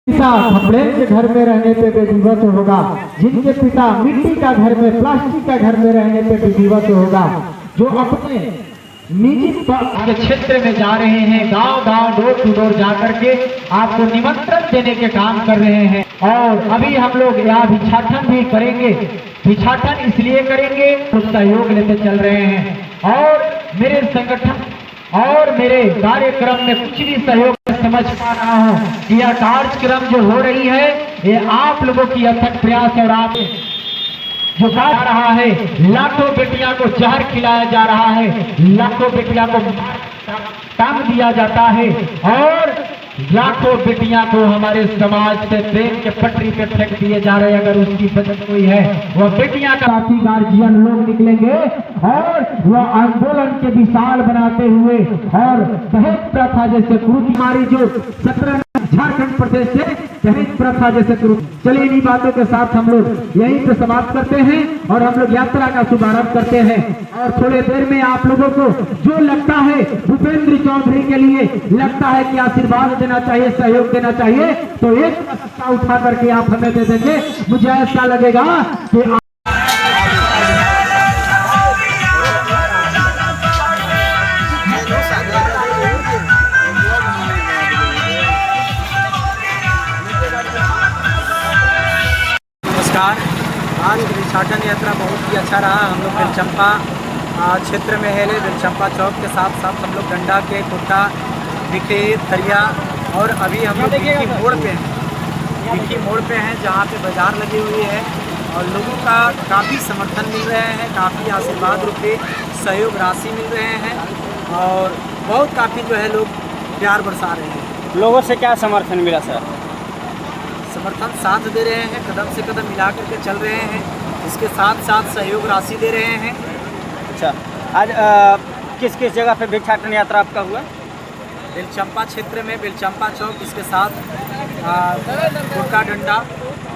पिता कपड़े के घर में रहने पे विधिवत होगा, जिनके पिता मिट्टी का घर में, प्लास्टिक का घर में रहने पे विधिवत होगा, जो अपने निजी क्षेत्र में जा रहे हैं, गांव गांव डोर टू डोर जा करके आपको निमंत्रण देने के काम कर रहे हैं। और अभी हम लोग यहाँ भिक्षाटन भी करेंगे। भिक्षाटन इसलिए करेंगे कुछ सहयोग लेते चल रहे हैं और मेरे संगठन और मेरे कार्यक्रम में कुछ भी सहयोग समझ पा रहा हूँ कि यह कार्यक्रम जो हो रही है ये आप लोगों की अथक प्रयास और आप जो जा रहा है, लाखों बेटियां को जहर खिलाया जा रहा है, लाखों बेटियां को टांग दिया जाता है और लाखों बेटियां को हमारे समाज से ट्रेन के पटरी पे फेंक दिए जा रहे हैं। अगर उसकी वजह कोई है, वह बेटियां का साथी गार्जियन लोग निकलेंगे और वह आंदोलन के विशाल बनाते हुए और दहेज प्रथा जैसे कुरूप हमारी जो 17 झारखंड प्रदेश से दहेज प्रथा जैसे कुरूप। चलिए इन्हीं बातों के साथ हम लोग यहीं पे समाप्त करते हैं और हम लोग यात्रा का शुभारंभ करते हैं। और थोड़े देर में आप लोगों को जो लगता है भूपेंद्र चौधरी के लिए लगता है कि आशीर्वाद देना चाहिए, सहयोग देना चाहिए, तो एक सत्ता उठा करके आप हमें दे देंगे। मुझे ऐसा लगेगा कि आज भिक्षाटन यात्रा बहुत ही अच्छा रहा। हम लोग बेलचंपा क्षेत्र में है, बेलचंपा चौक के साथ साथ हम लोग डंडा के कुट्टा भिखे थरिया और अभी हम लोग भिखी मोड़ पे हैं। भिखी मोड़ पे हैं जहाँ पे बाजार लगी हुई है और लोगों का काफ़ी समर्थन मिल रहे हैं, काफ़ी आशीर्वाद रूपी सहयोग राशि मिल रहे हैं और बहुत काफ़ी जो है लोग प्यार बरसा रहे हैं। लोगों से क्या समर्थन मिला सर? समर्थन साथ दे रहे हैं, कदम से कदम मिला करके चल रहे हैं, इसके साथ साथ सहयोग राशि दे रहे हैं। अच्छा, आज किस किस जगह पे भिक्षाटन यात्रा आपका हुआ? बेलचंपा क्षेत्र में बेलचंपा चौक, इसके साथ कुट्टा डंडा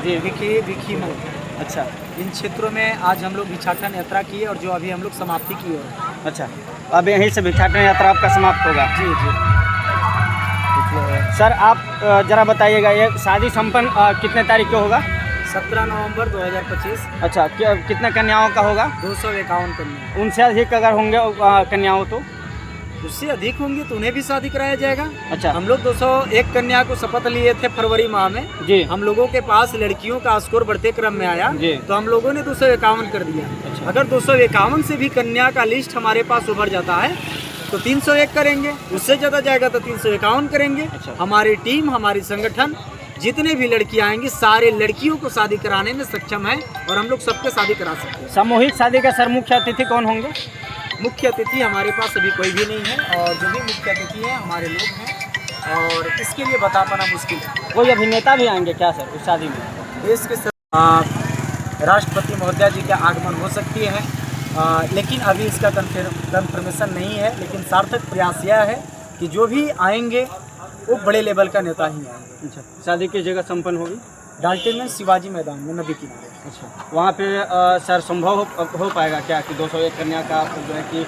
जी भिखी मोड़। अच्छा, इन क्षेत्रों में आज हम लोग भिक्षाटन यात्रा की और जो अभी हम लोग समाप्ति की ओर है। अच्छा, अब यहीं से भिक्षाटन यात्रा आपका समाप्त होगा? जी जी। सर आप जरा बताइएगा, ये शादी संपन्न कितने तारीख को होगा? 17 नवंबर 2025। अच्छा, कितने कन्याओं का होगा? 251 कन्या। उनसे अधिक अगर होंगे कन्याओं तो? उससे अधिक होंगे तो उन्हें भी शादी कराया जाएगा। अच्छा, हम लोग 201 कन्या को शपथ लिए थे फरवरी माह में जी। हम लोगों के पास लड़कियों का स्कोर बढ़ते क्रम में आया जी। तो हम लोगों ने 251 कर दिया। अच्छा। अगर 251 से भी कन्या का लिस्ट हमारे पास उभर जाता है तो 301 करेंगे, उससे ज़्यादा जाएगा तो 351 करेंगे। अच्छा। हमारी टीम, हमारी संगठन जितने भी लड़कियां आएंगी सारे लड़कियों को शादी कराने में सक्षम है और हम लोग सबके शादी करा सकते हैं। सामूहिक शादी का सर मुख्य अतिथि कौन होंगे? मुख्य अतिथि हमारे पास अभी कोई भी नहीं है और जो भी मुख्य अतिथि है हमारे लोग हैं और इसके लिए बता पाना मुश्किल है। कोई अभिनेता भी आएंगे क्या सर उस शादी में? देश के राष्ट्रपति महोदया जी का आगमन हो सकती है लेकिन अभी इसका कन्फर्मेशन नहीं है। लेकिन सार्थक प्रयास यह है कि जो भी आएंगे वो बड़े लेवल का नेता ही आएंगे। अच्छा, शादी किस जगह संपन्न होगी? डाल्टनगंज शिवाजी मैदान में, नदी किनारे। अच्छा, वहाँ पे सर संभव हो पाएगा क्या कि 201 कन्या का जो है कि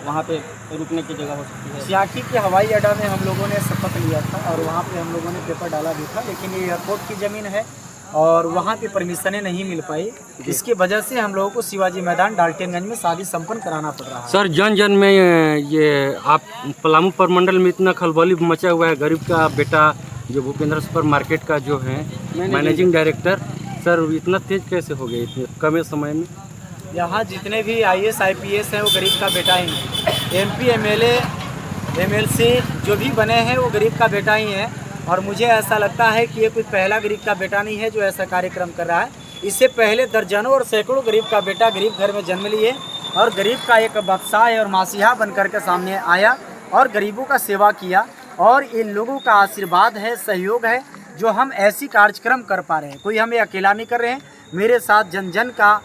वहाँ पे रुकने की जगह हो सकती है? सियाकी के हवाई अड्डा में हम लोगों ने शपथ लिया था और वहाँ पे हम लोगों ने पेपर डाला भी था, लेकिन ये एयरपोर्ट की ज़मीन है और वहाँ पे परमिशनें नहीं मिल पाई। इसकी वजह से हम लोगों को शिवाजी मैदान डाल्टनगंज में शादी संपन्न कराना पड़ रहा है। सर जन जन में ये आप पलामू प्रमंडल में इतना खलबली मचा हुआ है। गरीब का बेटा जो भूपेंद्र सुपर मार्केट का जो है मैनेजिंग डायरेक्टर, सर इतना तेज कैसे हो गए इतने कम समय में? यहाँ जितने भी IAS IPS हैं वो गरीब का बेटा ही है। MP MLA MLC जो भी बने हैं वो गरीब का बेटा ही है और मुझे ऐसा लगता है कि ये कोई पहला गरीब का बेटा नहीं है जो ऐसा कार्यक्रम कर रहा है। इससे पहले दर्जनों और सैकड़ों गरीब का बेटा गरीब घर में जन्म लिए और गरीब का एक बादशाह और मासिहा बनकर के सामने आया और गरीबों का सेवा किया और इन लोगों का आशीर्वाद है, सहयोग है जो हम ऐसी कार्यक्रम कर पा रहे हैं। कोई हमें अकेला नहीं कर रहे हैं, मेरे साथ जन जन का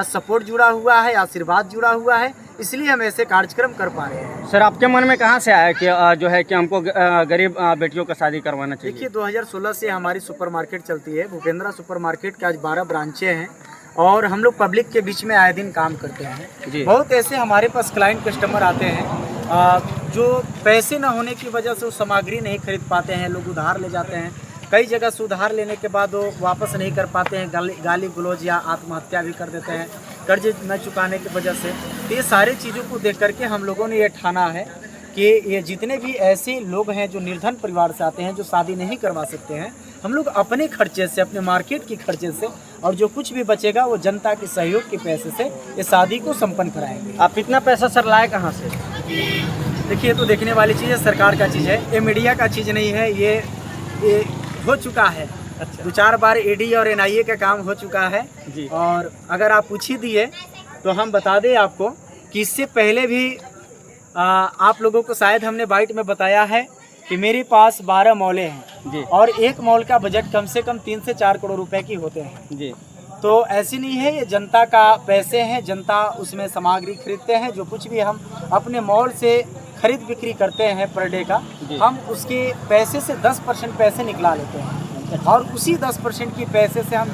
सपोर्ट जुड़ा हुआ है, आशीर्वाद जुड़ा हुआ है, इसलिए हम ऐसे कार्यक्रम कर पा रहे हैं। सर आपके मन में कहाँ से आया कि जो है कि हमको गरीब बेटियों का शादी करवाना चाहिए? देखिए 2016 से हमारी सुपरमार्केट चलती है, भूपेंद्रा सुपरमार्केट के आज 12 ब्रांचें हैं और हम लोग पब्लिक के बीच में आए दिन काम करते हैं। बहुत ऐसे हमारे पास क्लाइंट कस्टमर आते हैं जो पैसे न होने की वजह से वो सामग्री नहीं खरीद पाते हैं, लोग उधार ले जाते हैं। कई जगह सुधार लेने के बाद वो वापस नहीं कर पाते हैं, गाली गलौज या आत्महत्या भी कर देते हैं कर्ज न चुकाने की वजह से। तो ये सारी चीज़ों को देख करके हम लोगों ने ये ठाना है कि ये जितने भी ऐसे लोग हैं जो निर्धन परिवार से आते हैं, जो शादी नहीं करवा सकते हैं, हम लोग अपने खर्चे से, अपने मार्केट के खर्चे से और जो कुछ भी बचेगा वो जनता के सहयोग के पैसे से ये शादी को संपन्न कराएंगे। आप इतना पैसा सर लाए कहाँ से? देखिए, तो देखने वाली चीज़ है, सरकार का चीज़ है, ये मीडिया का चीज़ नहीं है। ये हो चुका है। अच्छा। 2-4 बार ईडी और एनआईए का काम हो चुका है जी। और अगर आप पूछ ही दिए तो हम बता दें आपको कि इससे पहले भी आप लोगों को शायद हमने बाइट में बताया है कि मेरे पास 12 मॉलें हैं जी। और एक मॉल का बजट कम से कम 3 से 4 करोड़ रुपए की होते हैं जी। तो ऐसी नहीं है, ये जनता का पैसे हैं, जनता उसमें सामग्री खरीदते हैं। जो कुछ भी हम अपने मॉल से खरीद बिक्री करते हैं पर डे का, हम उसके पैसे से 10% पैसे निकला लेते हैं और उसी 10% की पैसे से हम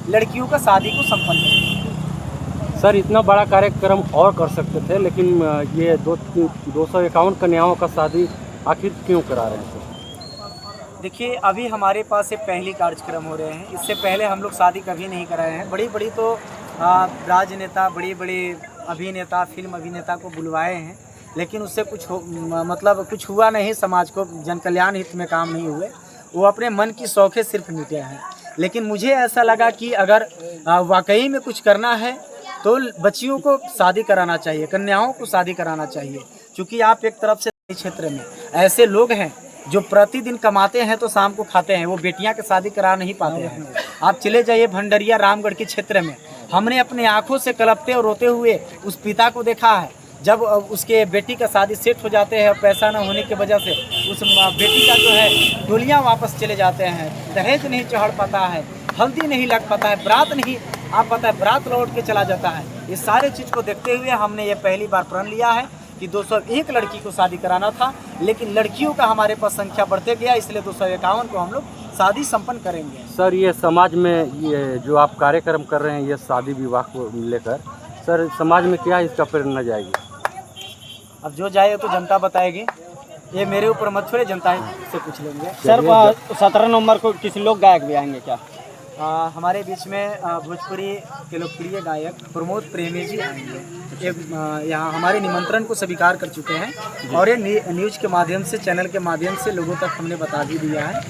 लड़कियों का शादी को संपन्न करते हैं। सर इतना बड़ा कार्यक्रम और कर सकते थे, लेकिन ये 251 कन्याओं का शादी आखिर क्यों करा रहे हैं सर? देखिए, अभी हमारे पास ये पहली कार्यक्रम हो रहे हैं। इससे पहले हम लोग शादी कभी नहीं कराए हैं। बड़ी बड़ी तो राजनेता, बड़ी बड़ी अभिनेता, फिल्म अभिनेता को बुलवाए हैं, लेकिन उससे मतलब कुछ हुआ नहीं, समाज को जन कल्याण हित में काम नहीं हुए, वो अपने मन की शौक़ें सिर्फ मिटे हैं। लेकिन मुझे ऐसा लगा कि अगर वाकई में कुछ करना है तो बच्चियों को शादी कराना चाहिए, कन्याओं को शादी कराना चाहिए। क्योंकि आप एक तरफ से क्षेत्र में ऐसे लोग हैं जो प्रतिदिन कमाते हैं तो शाम को खाते हैं, वो बेटियां की शादी करा नहीं पाते हैं। आप चले जाइए भंडरिया रामगढ़ के क्षेत्र में, हमने अपने आंखों से कलपते और रोते हुए उस पिता को देखा है जब उसके बेटी का शादी सेट हो जाते हैं और पैसा न होने की वजह से उस बेटी का जो है डोलियाँ वापस चले जाते हैं, दहेज नहीं चढ़ पाता है, हल्दी नहीं लग पाता है, बारात नहीं आ पाता है, बारात लौट के चला जाता है। ये सारे चीज़ को देखते हुए हमने ये पहली बार प्रण लिया है कि 201 लड़की को शादी कराना था, लेकिन लड़कियों का हमारे पास संख्या बढ़ते गया, इसलिए 251 को हम लोग शादी संपन्न करेंगे। सर ये समाज में ये जो आप कार्यक्रम कर रहे हैं, ये शादी विवाह को लेकर, सर समाज में क्या इसका प्रेरणा जाएगी? अब जो जाए तो जनता बताएगी, ये मेरे ऊपर मत छोड़े, जनता से पूछ लेंगे। सर 17 नवंबर को किसी लोग गायक भी आएंगे क्या? हमारे बीच में भोजपुरी के लोकप्रिय गायक प्रमोद प्रेमी जी आएंगे। ये यहाँ हमारे निमंत्रण को स्वीकार कर चुके हैं और ये न्यूज़ के माध्यम से, चैनल के माध्यम से लोगों तक हमने बता भी दिया है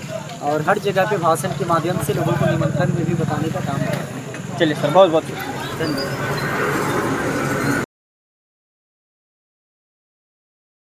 और हर जगह पे भाषण के माध्यम से लोगों को निमंत्रण में भी बताने का काम कर रहे हैं। चलिए सर, बहुत बहुत शुक्रिया। धन्यवाद।